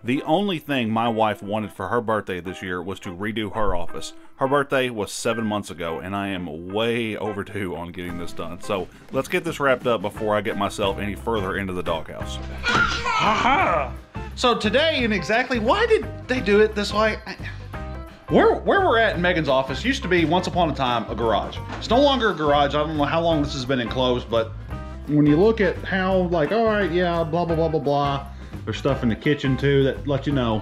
The only thing my wife wanted for her birthday this year was to redo her office. Her birthday was 7 months ago, and I am way overdue on getting this done. So let's get this wrapped up before I get myself any further into the doghouse. Aha! So today, and exactly why did they do it this way? Where we're at in Megan's office used to be, once upon a time, a garage. It's no longer a garage. I don't know how long this has been enclosed, but when you look at how, like, all right, yeah, blah, blah, blah, blah, blah. There's stuff in the kitchen too that let you know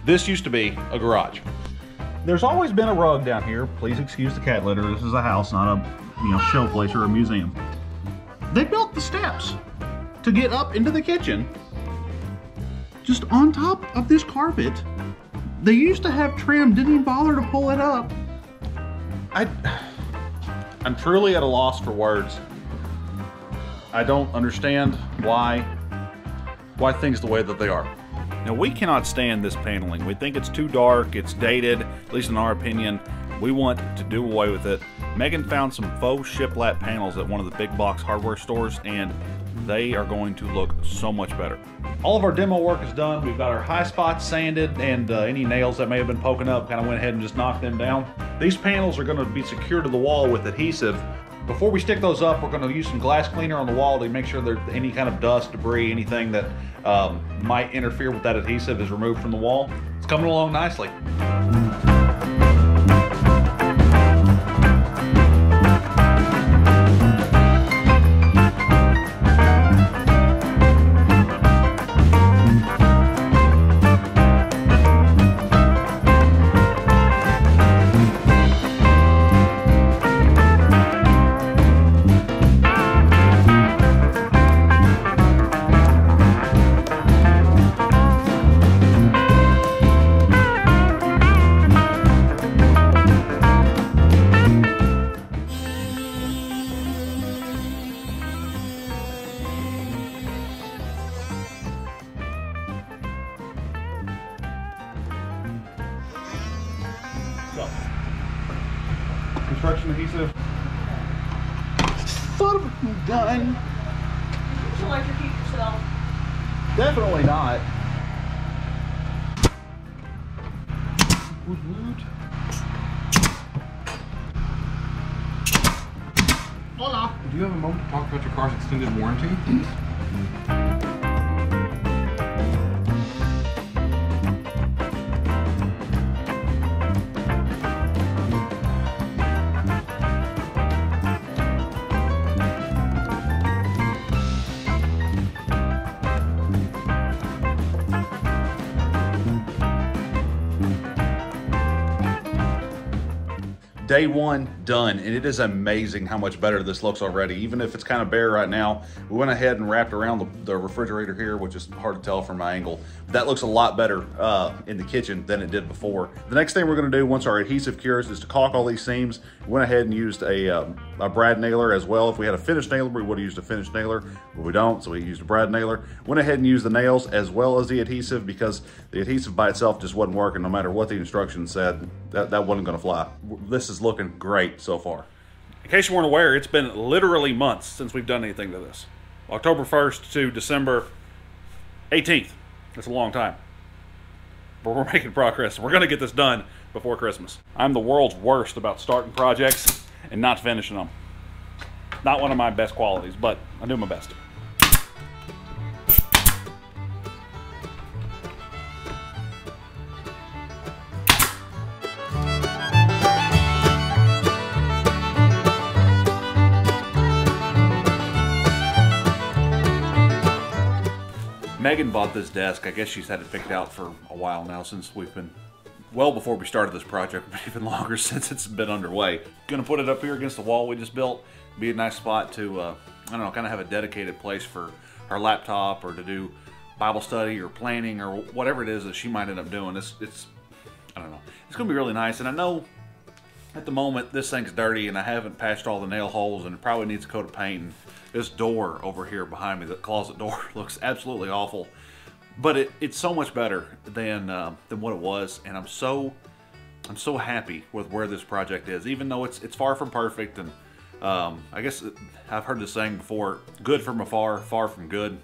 this used to be a garage. There's always been a rug down here. Please excuse the cat litter. This is a house, not a show place or a museum. They built the steps to get up into the kitchen just on top of this carpet. They used to have trim, didn't even bother to pull it up. I'm truly at a loss for words. I don't understand why things the way that they are. Now, we cannot stand this paneling. We think it's too dark, it's dated, at least in our opinion. We want to do away with it. Megan found some faux shiplap panels at one of the big box hardware stores, and they are going to look so much better. All of our demo work is done. We've got our high spots sanded, and any nails that may have been poking up, kind of went ahead and just knocked them down. These panels are going to be secured to the wall with adhesive. Before we stick those up, we're going to use some glass cleaner on the wall to make sure that any kind of dust, debris, anything that might interfere with that adhesive is removed from the wall. It's coming along nicely. Construction adhesive. Son of a gun. Would you electrocute yourself? Definitely not. Woot woot. Hola. Do you have a moment to talk about your car's extended warranty? Day one done, and it is amazing how much better this looks already. Even if it's kind of bare right now, we went ahead and wrapped around the refrigerator here, which is hard to tell from my angle. But that looks a lot better in the kitchen than it did before. The next thing we're going to do once our adhesive cures is to caulk all these seams. We went ahead and used a brad nailer as well. If we had a finished nailer, we would have used a finished nailer, but we don't, so we used a brad nailer. Went ahead and used the nails as well as the adhesive because the adhesive by itself just wasn't working. No matter what the instructions said, that wasn't going to fly. This is looking great so far. In case you weren't aware, it's been literally months since we've done anything to this. October 1st to December 18th. That's a long time. But we're making progress. We're going to get this done before Christmas. I'm the world's worst about starting projects and not finishing them. Not one of my best qualities, but I do my best. Megan bought this desk. I guess she's had it picked out for a while now, since we've been, well before we started this project, but even longer since it's been underway. Gonna put it up here against the wall we just built. Be a nice spot to, I don't know, kind of have a dedicated place for her laptop or to do Bible study or planning or whatever it is that she might end up doing. It's I don't know. It's gonna be really nice, and I know at the moment this thing's dirty and I haven't patched all the nail holes and it probably needs a coat of paint. And this door over here behind me, the closet door, looks absolutely awful. But it's so much better than what it was, and I'm so happy with where this project is, even though it's far from perfect. And I guess I've heard this saying before: good from afar, far from good.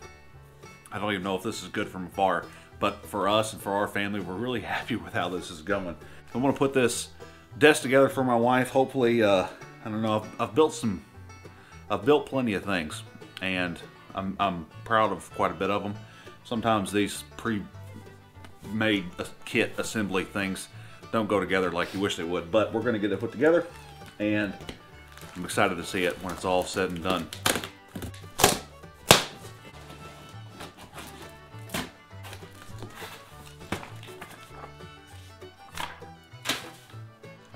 I don't even know if this is good from afar, but for us and for our family, we're really happy with how this is going. I'm gonna put this desk together for my wife. Hopefully, I don't know, I've built plenty of things, and I'm proud of quite a bit of them. Sometimes these pre-made kit assembly things don't go together like you wish they would, but we're gonna get it put together, and I'm excited to see it when it's all said and done.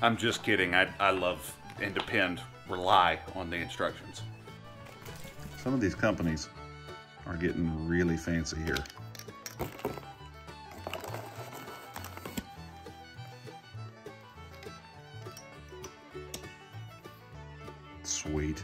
I'm just kidding. I love and rely on the instructions. Some of these companies are getting really fancy here. Sweet.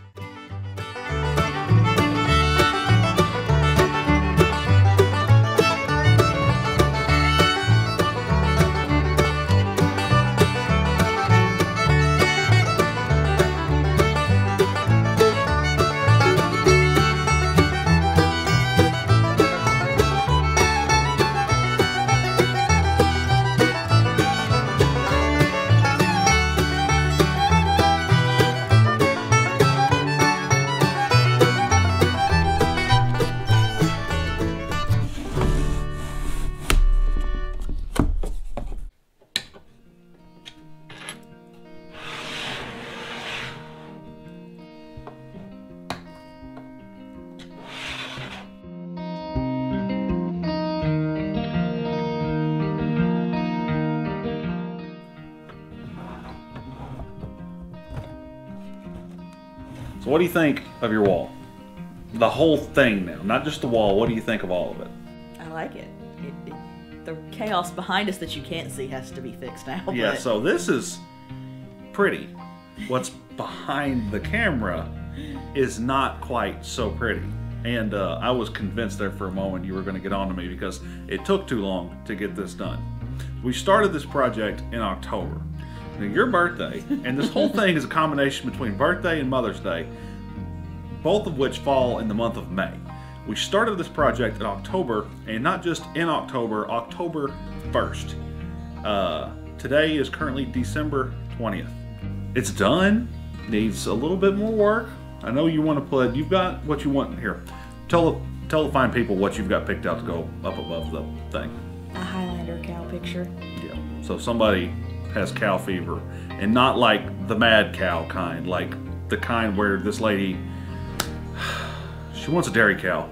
So what do you think of your wall? The whole thing now, not just the wall. What do you think of all of it? I like it. The chaos behind us that you can't see has to be fixed now. Yeah, but so this is pretty. What's behind the camera is not quite so pretty. And I was convinced there for a moment you were going to get on to me because it took too long to get this done. We started this project in October. Now, your birthday, and this whole thing is a combination between birthday and Mother's Day, both of which fall in the month of May. We started this project in October, and not just in October, October 1st. Today is currently December 20th. It's done, needs a little bit more work. I know you want to put, you've got what you want here. Tell the fine people what you've got picked out to go up above the thing. a Highlander cow picture. Yeah, so somebody has cow fever, and not like the mad cow kind, like the kind where this lady, she wants a dairy cow.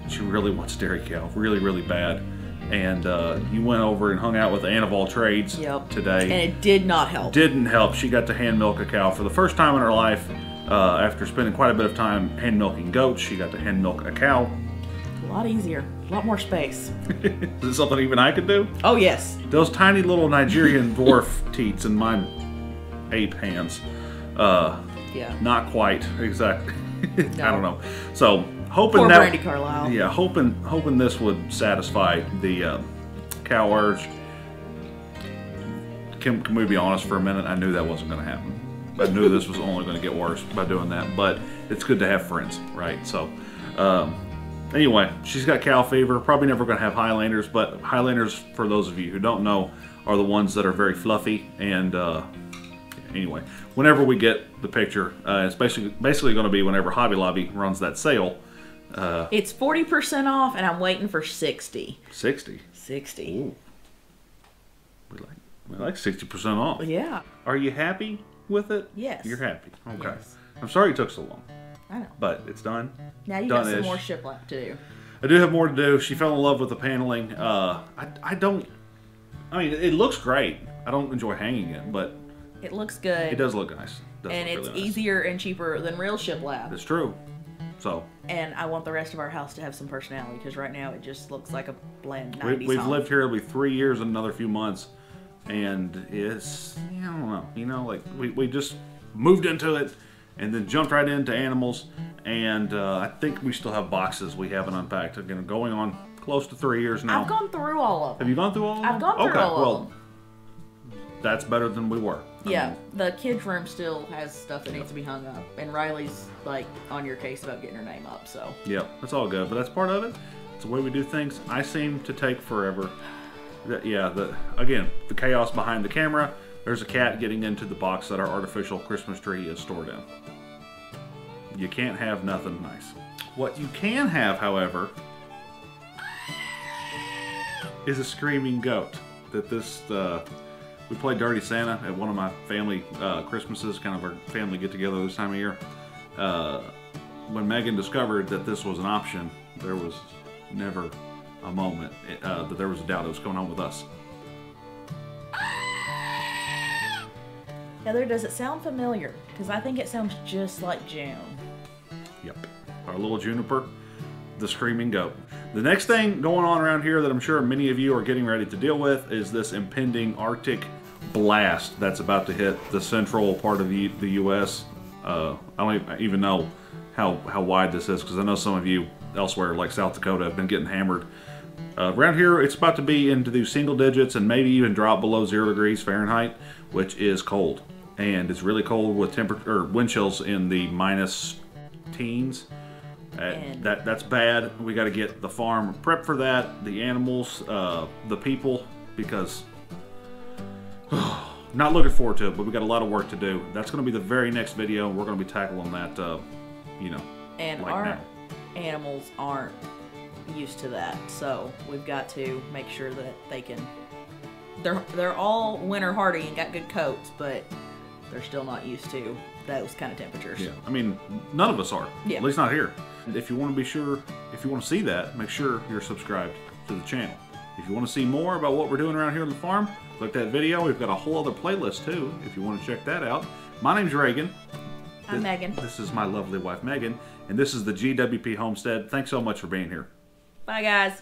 She really wants a dairy cow, really, really bad. And you went over and hung out with Ann of all trades today. And it did not help. Didn't help. She got to hand milk a cow for the first time in her life. After spending quite a bit of time hand milking goats, she got to hand milk a cow. A lot easier, a lot more space. Is this something even I could do? Oh yes. Those tiny little Nigerian dwarf teats in my ape hands. Yeah. Not quite exactly. No. I don't know. So hoping Poor that Brandy Carlisle. Yeah, hoping this would satisfy the cow urge. Can we be honest for a minute? I knew that wasn't going to happen. I knew this was only going to get worse by doing that. But it's good to have friends, right? So anyway, she's got cow fever. Probably never going to have Highlanders, but Highlanders, for those of you who don't know, are the ones that are very fluffy. And anyway, whenever we get the picture, it's basically going to be whenever Hobby Lobby runs that sale. It's 40% off, and I'm waiting for 60. 60? 60. Ooh. We like 60% off. Yeah. Are you happy with it? Yes. You're happy. Okay. Yes. I'm sorry it took so long. I know. But it's done. Now you got some Done-ish. more shiplap to do. I do have more to do. She fell in love with the paneling. I mean, it looks great. I don't enjoy hanging it, but It looks good. it does look nice. And it's really nice. easier and cheaper than real shiplap. It's true. So And I want the rest of our house to have some personality, because right now it just looks like a bland 90s we've home. lived here, it'll be 3 years in another few months. And it's, I don't know, you know, like we just moved into it and then jumped right into animals. And I think we still have boxes we haven't unpacked. Again, going on close to 3 years now. I've gone through all of them. Have you gone through all of them? I've gone through all of them. That's better than we were. Yeah, the kids' room still has stuff that needs to be hung up, and Riley's like on your case about getting her name up. So Yeah, that's all good, but that's part of it. It's the way we do things. I seem to take forever. Again, the chaos behind the camera. There's a cat getting into the box that our artificial Christmas tree is stored in. You can't have nothing nice. What you can have, however, is a screaming goat. We played Dirty Santa at one of my family Christmases, kind of our family get-together this time of year. When Megan discovered that this was an option, there was never a moment that there was a doubt it was going on with us. Heather, does it sound familiar? Because I think it sounds just like June. Yep. Our little Juniper, the screaming goat. The next thing going on around here that I'm sure many of you are getting ready to deal with is this impending Arctic blast that's about to hit the central part of the U.S. I don't even know how wide this is, because I know some of you elsewhere, like South Dakota, have been getting hammered. Around here, it's about to be into the single digits and maybe even drop below 0 degrees Fahrenheit, which is cold. And it's really cold with wind chills in the minus teens. That's bad. We got to get the farm prepped for that, the animals, the people, because not looking forward to it, but we got a lot of work to do. That's going to be the very next video, and we're going to be tackling that, And like our now. animals aren't used to that, so we've got to make sure that they can. They're all winter hardy and got good coats, but they're still not used to those kind of temperatures. Yeah, I mean, none of us are. Yeah. At least not here. If you want to be sure, if you want to see that, make sure you're subscribed to the channel. If you want to see more about what we're doing around here on the farm, click that video. We've got a whole other playlist too, if you want to check that out. My name's Reagan. I'm Megan. This is my lovely wife, Megan, and this is the GWP Homestead. Thanks so much for being here. Bye, guys.